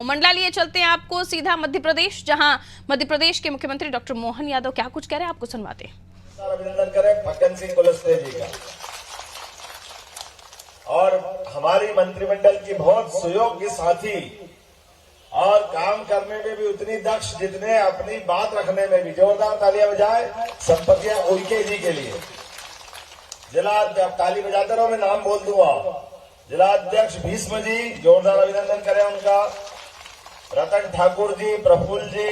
मंडला लिए चलते हैं आपको सीधा मध्य प्रदेश, जहां मध्य प्रदेश के मुख्यमंत्री डॉक्टर मोहन यादव क्या कुछ कह रहे हैं आपको सुनवाते हैं। अभिनंदन करें फग्गन सिंह कुलस्ते जी का और हमारी मंत्रिमंडल की बहुत सुयोग्य साथी और काम करने में भी उतनी दक्ष जितने अपनी बात रखने में भी। जोरदार तालियां बजाए संपतिया उइके जी के लिए। जिला ताली बजाते रहो, मैं नाम बोल दूंगा। जिलाध्यक्ष भीष्म जी, जोरदार अभिनंदन करें उनका। रतन ठाकुर जी, प्रफुल्ल जी,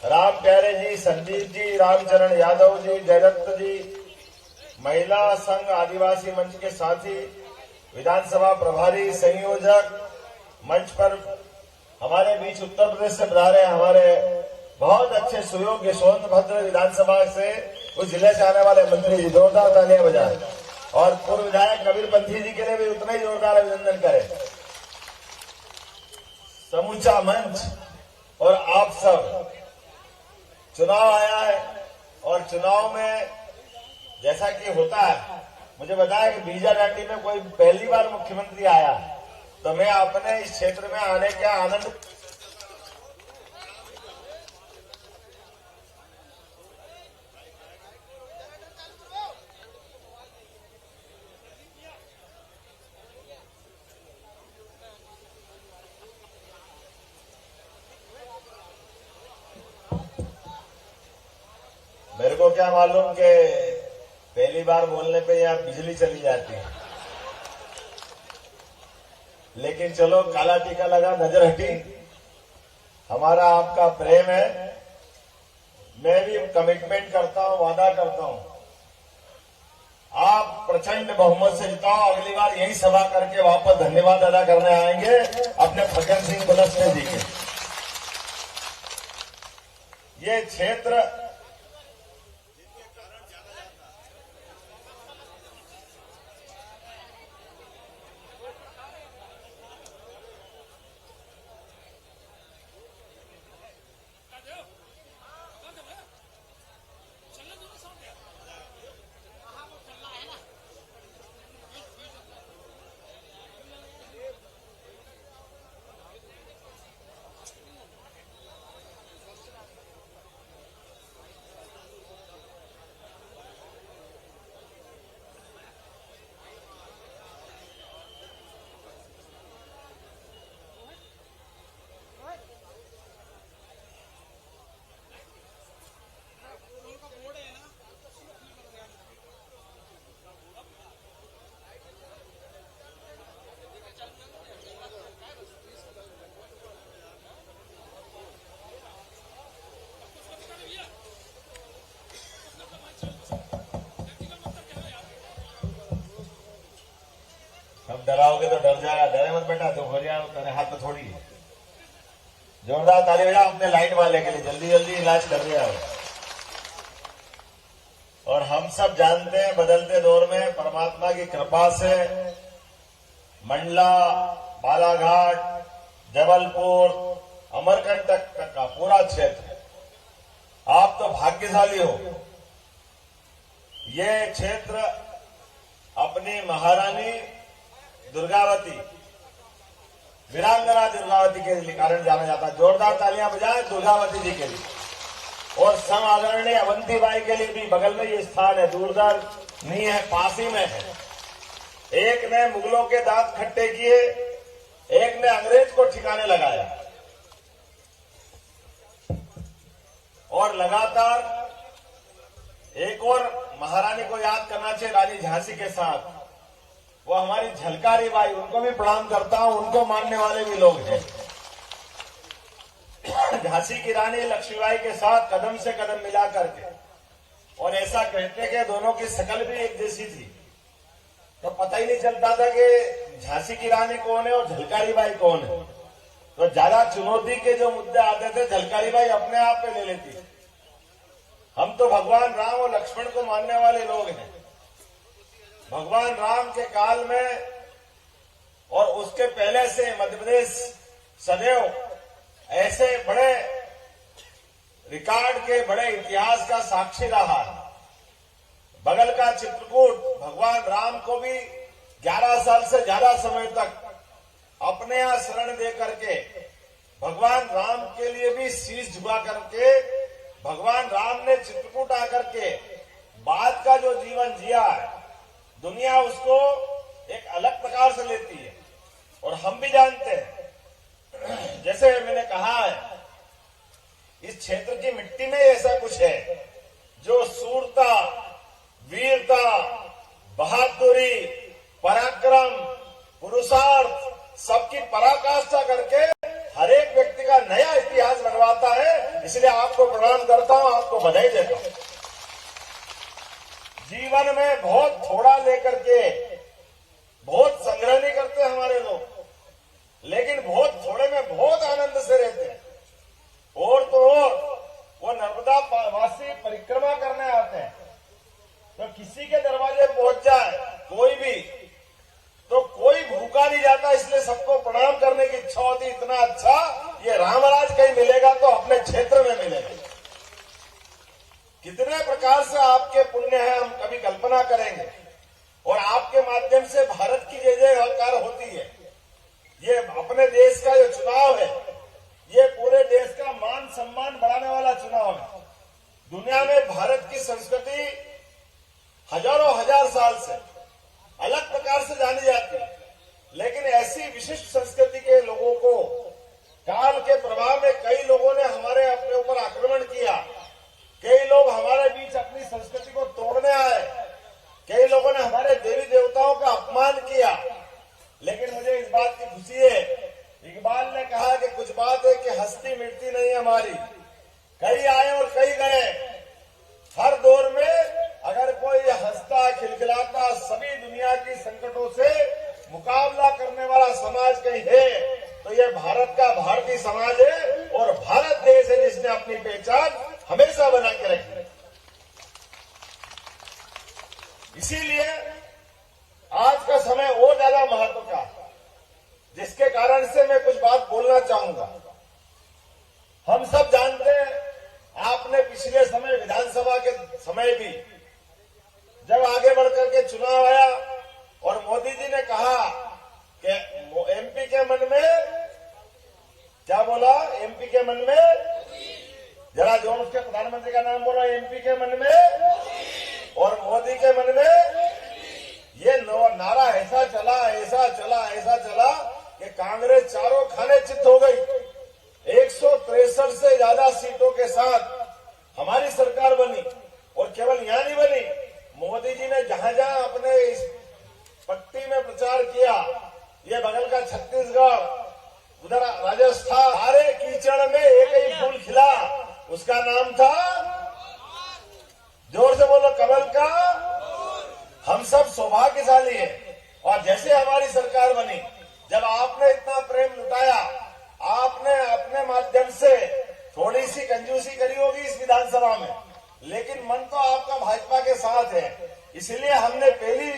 राम प्यारे जी, संजीव जी, रामचरण यादव जी, जयदत्त जी, महिला संघ आदिवासी मंच के साथी, विधानसभा प्रभारी, संयोजक, मंच पर हमारे बीच उत्तर प्रदेश से पधारे हमारे बहुत अच्छे सुयोग्य सोनभद्र विधानसभा से उस जिले से आने वाले मंत्री जी, जोरदार तालियां बजाएं। और पूर्व विधायक कबीर पंथी जी के लिए भी उतना ही जोरदार अभिनंदन करें। समूचा मंच और आप सब, चुनाव आया है और चुनाव में जैसा कि होता है, मुझे बताया कि बीजाडांडी में कोई पहली बार मुख्यमंत्री आया है, तो मैं अपने इस क्षेत्र में आने का आनंद मेरे को क्या मालूम कि पहली बार बोलने पे यहाँ बिजली चली जाती है, लेकिन चलो काला टीका लगा, नजर हटी। हमारा आपका प्रेम है। मैं भी कमिटमेंट करता हूं, वादा करता हूं, आप प्रचंड बहुमत से जिताओ। अगली बार यही सभा करके वापस धन्यवाद अदा करने आएंगे अपने फग्गन सिंह कुलस्ते जी के। ये क्षेत्र हम डराओगे तो डर जाएगा। डरे मत बेटा, तो हो जाएगा, तेरे हाथ में थोड़ी है। जोरदार ताली बजा अपने लाइट वाले के लिए, जल्दी जल्दी इलाज कर रहे हैं। और हम सब जानते हैं बदलते दौर में परमात्मा की कृपा से मंडला, बालाघाट, जबलपुर, अमरकंटक तक का पूरा क्षेत्र, आप तो भाग्यशाली हो। ये क्षेत्र अपनी महारानी दुर्गावती, वीरांगना दुर्गावती के कारण जाना जाता है। जोरदार तालियां बजाएं दुर्गावती जी के लिए। और सम आदरणीय अवंतीबाई के लिए भी बगल में ये स्थान है, दूरदर नहीं है, पास ही में है। एक ने मुगलों के दांत खट्टे किए, एक ने अंग्रेज को ठिकाने लगाया और लगातार एक और महारानी को याद करना चाहिए, रानी झांसी के साथ। वो हमारी झलकारी बाई, उनको भी प्रणाम करता हूं, उनको मानने वाले भी लोग हैं। झांसी की रानी लक्ष्मीबाई के साथ कदम से कदम मिला करके, और ऐसा कहते कि दोनों की शकल भी एक जैसी थी, तो पता ही नहीं चलता था कि झांसी की रानी कौन है और झलकारी बाई कौन है। तो ज्यादा चुनौती के जो मुद्दे आते थे, झलकारी बाई अपने आप पे ले लेती। हम तो भगवान राम और लक्ष्मण को मानने वाले लोग हैं। भगवान राम के काल में और उसके पहले से मध्य प्रदेश सदैव ऐसे बड़े रिकॉर्ड के, बड़े इतिहास का साक्षी रहा है। बगल का चित्रकूट भगवान राम को भी 11 साल से ज्यादा समय तक अपने यहां शरण दे करके भगवान राम के लिए भी शीश झुका करके भगवान राम ने चित्रकूट आकर के बाद का जो जीवन जिया है, दुनिया उसको एक अलग प्रकार से लेती है। और हम भी जानते हैं, जैसे मैंने कहा है, इस क्षेत्र की मिट्टी में ऐसा कुछ है जो शूरता, वीरता, बहादुरी, पराक्रम, पुरुषार्थ सबकी पराकाष्ठा करके हर एक व्यक्ति का नया इतिहास बनवाता है। इसलिए आपको प्रणाम करता हूं, आपको बधाई देता हूं। जीवन में बहुत थोड़ा लेकर के बहुत संग्रह नहीं करते हमारे लोग, लेकिन बहुत थोड़े में बहुत आनंद से रहते हैं। और तो और वो नर्मदा वासी परिक्रमा करने आते हैं, तो किसी के दरवाजे पहुंच जाए कोई भी, तो कोई भूखा नहीं जाता। इसलिए सबको प्रणाम करने की इच्छा होती। इतना अच्छा ये रामराज कहीं मिलेगा तो अपने क्षेत्र में मिलेगा। कितने प्रकार से आपके पुण्य है, हम कभी कल्पना करेंगे। और आपके माध्यम से भारत की जय जयकार होती है। ये अपने देश का जो चुनाव है, ये पूरे देश का मान सम्मान बढ़ाने वाला चुनाव है। दुनिया में भारत की संस्कृति हजारों हजार साल से अलग प्रकार से जानी जाती है, लेकिन ऐसी विशिष्ट संस्कृति के लोगों को काल के प्रभाव में कई लोगों ने हमारे अपने ऊपर आक्रमण किया। कई लोग हमारे बीच अपनी संस्कृति को तोड़ने आए, कई लोगों ने हमारे देवी देवताओं का अपमान किया। लेकिन मुझे इस बात की खुशी है, इकबाल ने कहा कि कुछ बात है कि हस्ती मिटती नहीं हमारी। कई आए और कई गए। हर दौर में अगर कोई हंसता खिलखिलाता सभी दुनिया की संकटों से मुकाबला करने वाला समाज कहीं है तो यह भारत का भारतीय समाज है। और भारत देश है जिसने अपनी पहचान हमेशा बना के रखी है। इसीलिए आज का समय और ज्यादा महत्व का, जिसके कारण से मैं कुछ बात बोलना चाहूंगा। हम सब जानते हैं, आपने पिछले समय विधानसभा के समय भी जब आगे बढ़कर के चुनाव आया और मोदी जी ने कहा कि एमपी के मन में क्या बोला, एमपी के मन में, जरा जोर उसके प्रधानमंत्री का नाम बोला, एमपी के मन में और मोदी के मन में ये नारा ऐसा चला ऐसा चला ऐसा चला कि कांग्रेस चारों खाने चित हो गई। 163 से ज्यादा सीटों के साथ हमारी सरकार बनी। और केवल यहां नहीं बनी, मोदी जी ने जहां जहां अपने इस पट्टी में प्रचार किया, ये बगल का छत्तीसगढ़, उधर राजस्थान, सारे कीचड़ में एक ही फूल खिला, उसका नाम था, जोर से बोलो, कमल का। हम सब सौभाग्यशाली हैं। और जैसे हमारी सरकार बनी, जब आपने इतना प्रेम लुटाया, आपने अपने माध्यम से थोड़ी सी कंजूसी करी होगी इस विधानसभा में, लेकिन मन तो आपका भाजपा के साथ है। इसलिए हमने पहली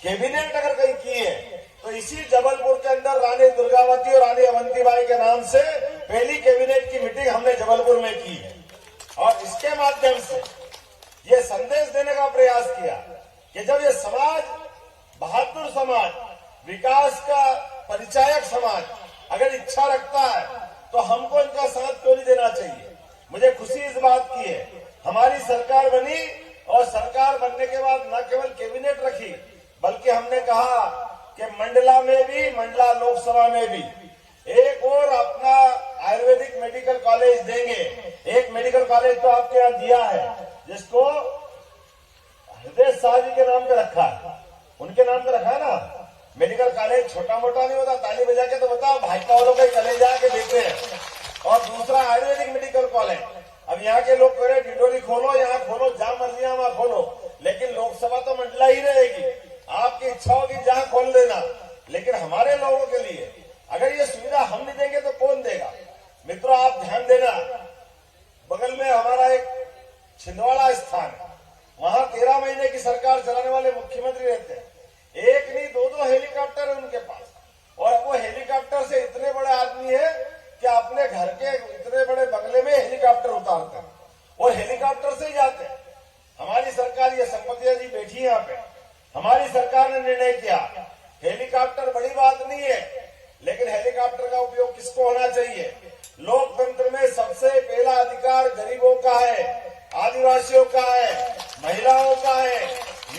कैबिनेट अगर कहीं की है तो इसी जबलपुर के अंदर रानी दुर्गावती और रानी अवंतीबाई के नाम से पहली कैबिनेट की मीटिंग हमने जबलपुर में की है। और इसके माध्यम से ये संदेश देने का प्रयास किया कि जब ये समाज, बहादुर समाज, विकास का परिचायक समाज अगर इच्छा रखता है तो हमको इनका साथ क्यों नहीं देना चाहिए। मुझे खुशी इस बात की है, हमारी सरकार बनी और सरकार बनने के बाद न केवल कैबिनेट रखी, बल्कि हमने कहा कि मंडला में भी, मंडला लोकसभा में भी एक और अपना आयुर्वेदिक मेडिकल कॉलेज देंगे। एक मेडिकल कॉलेज तो आपके यहाँ दिया है, जिसको हृदय शाह जी के नाम पे रखा है, उनके नाम पे रखा है ना। मेडिकल कॉलेज छोटा मोटा नहीं होता, ताली बजा के तो बताओ, भाजपा वालों के कॉलेज आके देते हैं। और दूसरा आयुर्वेदिक मेडिकल कॉलेज, अब यहाँ के लोग कह रहे डिडोरी खोलो, यहाँ खोलो, जहां मर्जी वहां खोलो, लेकिन लोकसभा तो मंडला ही रहेगी। आपकी इच्छा होगी जहां खोल देना, लेकिन हमारे लोगों के लिए अगर ये सुविधा हम नहीं देंगे तो कौन देगा। मित्रों, आप ध्यान देना, बगल में हमारा एक छिंदवाड़ा स्थान है, वहां 13 महीने की सरकार चलाने वाले मुख्यमंत्री रहते हैं। एक नहीं, दो हेलीकॉप्टर है उनके पास। और वो हेलीकॉप्टर से इतने बड़े आदमी है कि अपने घर के इतने बड़े बंगले में हेलीकॉप्टर उतारते हैं और हेलीकॉप्टर से ही जाते हैं। हमारी सरकार, ये संपत्तियां जी बैठी है यहाँ पे, हमारी सरकार ने निर्णय किया, हेलीकॉप्टर बड़ी बात नहीं है, लेकिन हेलीकॉप्टर का उपयोग किसको होना चाहिए, लोकतंत्र में सबसे पहला अधिकार गरीबों का है, आदिवासियों का है, महिलाओं का है,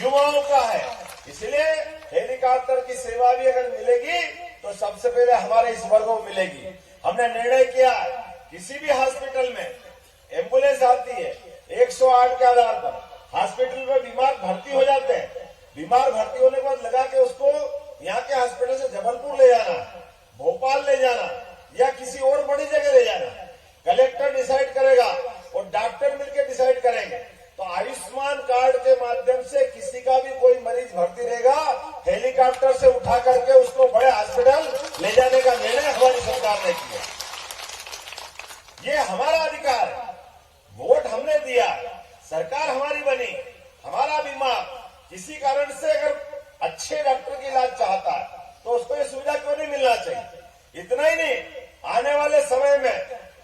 युवाओं का है। इसलिए हेलीकॉप्टर की सेवा भी अगर मिलेगी तो सबसे पहले हमारे इस वर्ग को मिलेगी। हमने निर्णय किया किसी भी हॉस्पिटल में एम्बुलेंस आती है 108 के आधार पर, हॉस्पिटल में बीमार भर्ती हो जाते हैं, बीमार भर्ती होने के बाद लगा के उसको यहाँ के हॉस्पिटल से जबलपुर ले जाना, भोपाल ले जाना या किसी और बड़ी जगह ले जाना, कलेक्टर डिसाइड करेगा और डॉक्टर मिलकर डिसाइड करेंगे। तो आयुष्मान कार्ड के माध्यम से किसी का भी कोई मरीज भर्ती रहेगा, हेलीकॉप्टर से उठा करके उसको बड़े हॉस्पिटल ले जाने का निर्णय हमारी सरकार ने किया। ये हमारा अधिकार है, वोट हमने दिया, सरकार हमारी बनी, हमारा बीमा किसी कारण से अगर अच्छे डॉक्टर की इलाज चाहता है तो उसको ये सुविधा क्यों नहीं मिलना चाहिए। इतना ही नहीं, आने वाले समय में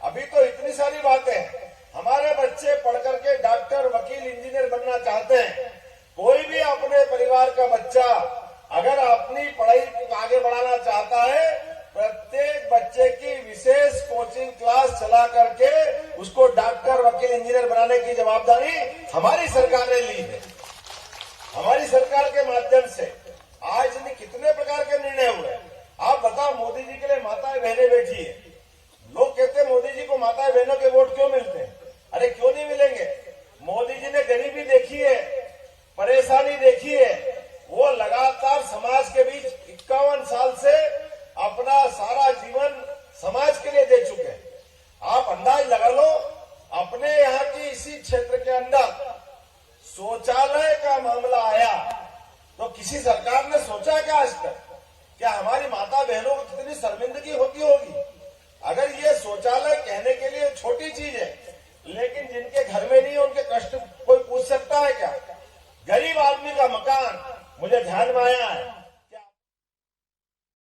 अभी तो इतनी सारी बातें हैं, हमारे बच्चे पढ़ करके डॉक्टर, वकील, इंजीनियर बनना चाहते हैं। कोई भी अपने परिवार का बच्चा अगर अपनी पढ़ाई को आगे बढ़ाना चाहता है, प्रत्येक बच्चे की विशेष कोचिंग क्लास चला करके उसको डॉक्टर, वकील, इंजीनियर बनाने की जवाबदारी हमारी सरकार ने ली है। हमारी सरकार के माध्यम से आज ने कितने प्रकार के निर्णय हुए। आप बताओ, मोदी जी के लिए माताएं बहनें बैठी है, लोग कहते हैं मोदी जी को माताएं बहनों के वोट क्यों मिलते हैं? अरे क्यों नहीं मिलेंगे? मोदी जी ने गरीबी देखी है, परेशानी देखी है, वो लगातार समाज के बीच 51 साल से अपना सारा जीवन समाज के लिए दे चुके हैं। आप अंदाज लगा लो, अपने यहाँ की इसी क्षेत्र के अंदर शौचालय का मामला आया तो किसी सरकार ने सोचा क्या आज तक? क्या हमारी माता बहनों को कितनी शर्मिंदगी होती होगी? अगर ये शौचालय कहने के लिए छोटी चीज है, लेकिन जिनके घर में नहीं है उनके कष्ट कोई पूछ सकता है क्या? गरीब आदमी का मकान मुझे ध्यान में आया है,